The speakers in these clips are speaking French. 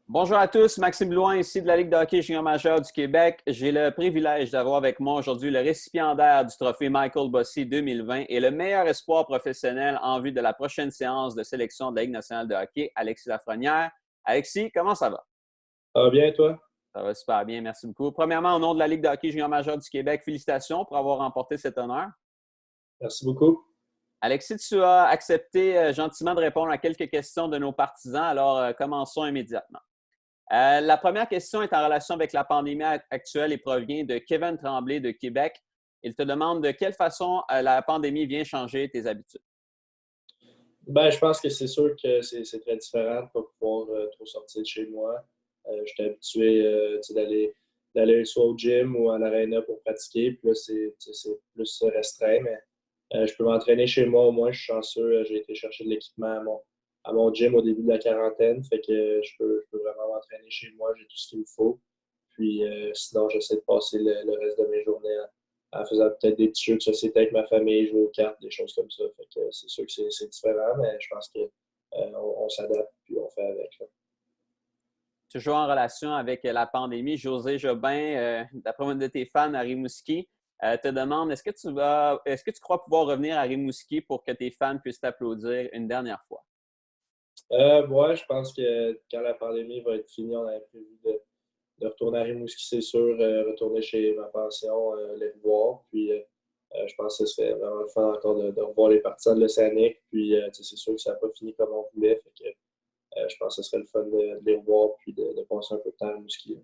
Bonjour à tous, Maxime Blouin ici de la Ligue de hockey junior majeur du Québec. J'ai le privilège d'avoir avec moi aujourd'hui le récipiendaire du trophée Michael Bossy 2020 et le meilleur espoir professionnel en vue de la prochaine séance de sélection de la Ligue nationale de hockey, Alexis Lafrenière. Alexis, comment ça va? Ça va bien, toi? Ça va super bien, merci beaucoup. Premièrement, au nom de la Ligue de hockey junior majeur du Québec, félicitations pour avoir remporté cet honneur. Merci beaucoup. Alexis, tu as accepté gentiment de répondre à quelques questions de nos partisans, alors commençons immédiatement. La première question est en relation avec la pandémie actuelle et provient de Kevin Tremblay de Québec. Il te demande de quelle façon la pandémie vient changer tes habitudes. Je pense que c'est sûr que c'est très différent de ne pas pouvoir trop sortir de chez moi. J'étais habitué d'aller soit au gym ou à l'aréna pour pratiquer. Puis là, c'est plus restreint, mais je peux m'entraîner chez moi au moins. Je suis chanceux. J'ai été chercher de l'équipement à mon gym au début de la quarantaine. Fait que je peux vraiment m'entraîner chez moi. J'ai tout ce qu'il me faut. Puis sinon, j'essaie de passer le reste de mes journées en faisant peut-être des petits jeux de société avec ma famille, jouer aux cartes, des choses comme ça. Fait que c'est sûr que c'est différent, mais je pense qu'on s'adapte puis on fait avec. Là. Toujours en relation avec la pandémie, José Jobin, d'après un de tes fans à Rimouski, te demande est-ce que tu crois pouvoir revenir à Rimouski pour que tes fans puissent t'applaudir une dernière fois? Ouais, je pense que quand la pandémie va être finie, on avait prévu de retourner à Rimouski, c'est sûr, retourner chez ma pension, les revoir. Puis je pense que ce serait vraiment le fun encore de revoir les partisans de l'Océanique. Puis c'est sûr que ça n'a pas fini comme on voulait. Fait que je pense que ce serait le fun de les revoir puis de passer un peu de temps à Rimouski.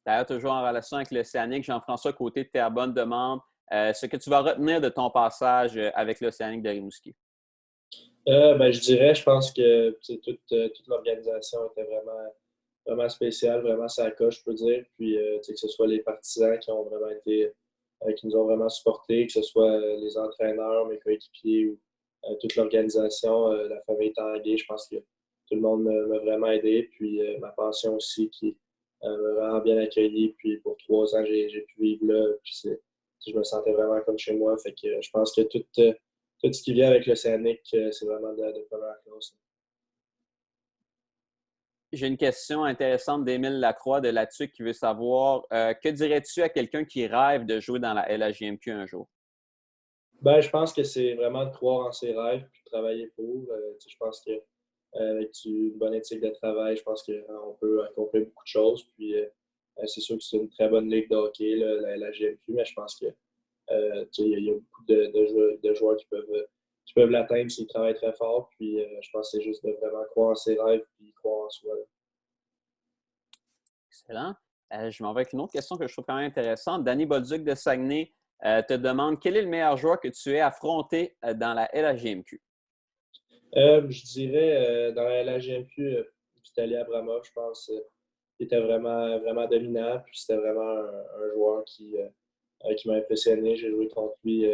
D'ailleurs, toujours en relation avec l'Océanique, Jean-François Côté de Terrebonne demande ce que tu vas retenir de ton passage avec l'Océanique de Rimouski. Je dirais, je pense que toute l'organisation était vraiment spéciale, vraiment ça coche, je peux dire. Puis, que ce soit les partisans qui ont vraiment été, qui nous ont vraiment supportés, que ce soit les entraîneurs, mes coéquipiers ou toute l'organisation, la famille Tanguay, je pense que tout le monde m'a vraiment aidé. Puis, ma pension aussi qui m'a vraiment bien accueilli. Puis, pour 3 ans, j'ai pu vivre là. Puis, je me sentais vraiment comme chez moi. Fait que je pense que tout ce qui vient avec l'Océanique, c'est vraiment de première classe. J'ai une question intéressante d'Émile Lacroix de La Tuque qui veut savoir que dirais-tu à quelqu'un qui rêve de jouer dans la LHJMQ un jour? Je pense que c'est vraiment de croire en ses rêves puis de travailler pour. Je pense que avec une bonne éthique de travail, je pense qu'on peut accomplir beaucoup de choses. Puis c'est sûr que c'est une très bonne ligue de hockey, là, la GMQ, mais je pense que il y a beaucoup de joueurs qui peuvent l'atteindre s'ils travaillent très fort. Puis je pense que c'est juste de vraiment croire en ses rêves et croire en soi. Là. Excellent. Je m'en vais avec une autre question que je trouve quand même intéressante. Danny Bolduc de Saguenay te demande quel est le meilleur joueur que tu aies affronté dans la LHJMQ? Je dirais dans la LHJMQ, Vitaly Abramov, je pense, il était vraiment dominant. Puis c'était vraiment un joueur qui m'a impressionné. J'ai joué contre lui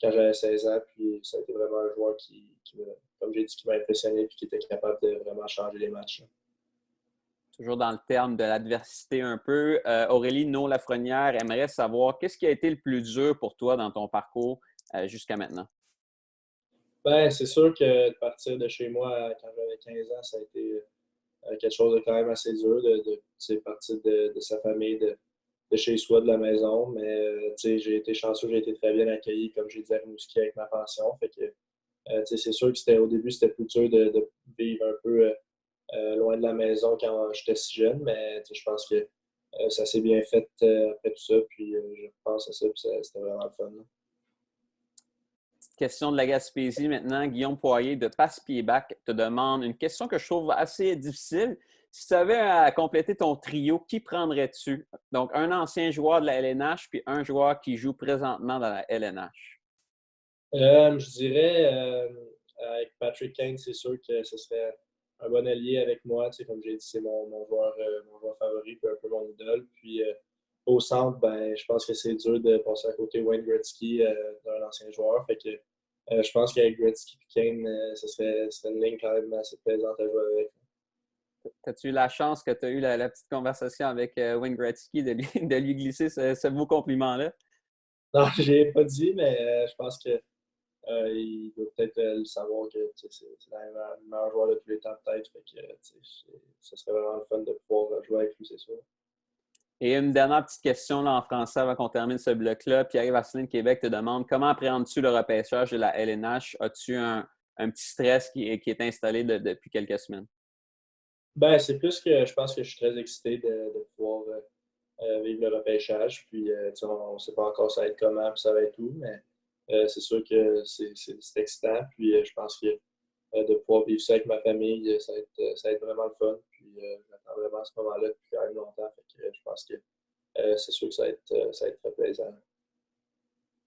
quand j'avais 16 ans. Puis ça a été vraiment un joueur comme j'ai dit, qui m'a impressionné et qui était capable de vraiment changer les matchs. Là. Toujours dans le terme de l'adversité un peu. Aurélie No-Lafrenière aimerait savoir qu'est-ce qui a été le plus dur pour toi dans ton parcours jusqu'à maintenant? C'est sûr que de partir de chez moi quand j'avais 15 ans, ça a été quelque chose de quand même assez dur de partir de sa famille, de chez soi, de la maison. Mais j'ai été chanceux, j'ai été très bien accueilli, comme j'ai dit à Rimouski avec ma pension. Fait que c'est sûr que au début, c'était plus dur de vivre un peu loin de la maison quand j'étais si jeune, mais je pense que ça s'est bien fait après tout ça. Puis je pense à ça, puis c'était vraiment le fun. Là. Petite question de la Gaspésie maintenant. Guillaume Poirier de Passe-Pied-Bac te demande une question que je trouve assez difficile. Si tu avais à compléter ton trio, qui prendrais-tu? Donc, un ancien joueur de la LNH puis un joueur qui joue présentement dans la LNH. Je dirais, avec Patrick Kane, c'est sûr que ce serait un bon allié avec moi. Tu sais, comme j'ai dit, c'est mon joueur favori, puis un peu mon idole. Puis au centre, je pense que c'est dur de passer à côté Wayne Gretzky, d'un ancien joueur. Fait que je pense qu'avec Gretzky et Kane, ce serait une ligne quand même assez plaisante à jouer avec. As-tu eu la chance que tu as eu la petite conversation avec Wayne Gretzky de lui glisser ce beau compliment-là? Non, je l'ai pas dit, mais je pense que il doit peut-être le savoir que c'est le meilleur joueur de tous les temps, peut-être. Fait que, ce serait vraiment le fun de pouvoir jouer avec lui, c'est sûr. Et une dernière petite question là, en français avant qu'on termine ce bloc-là. Pierre-Yves Asselin de Québec te demande comment appréhendes-tu le repêchage de la LNH? As-tu un petit stress qui est installé depuis quelques semaines? Ben, c'est plus que je pense que je suis très excité de pouvoir vivre le repêchage. Puis, on ne sait pas encore ça va être comment, puis ça va être où, mais c'est sûr que c'est excitant. Puis, je pense que de pouvoir vivre ça avec ma famille, ça va être vraiment le fun. Puis, j'attends vraiment ce moment-là depuis quand même longtemps. Fait que, je pense que c'est sûr que ça va être très plaisant.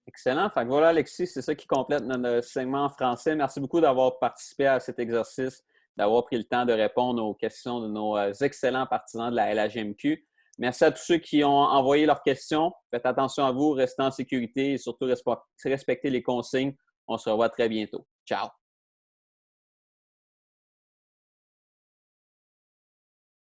Excellent. Fait que voilà, Alexis, c'est ça qui complète notre segment en français. Merci beaucoup d'avoir participé à cet exercice, d'avoir pris le temps de répondre aux questions de nos excellents partisans de la LHMQ. Merci à tous ceux qui ont envoyé leurs questions. Faites attention à vous, restez en sécurité et surtout respectez les consignes. On se revoit très bientôt. Ciao!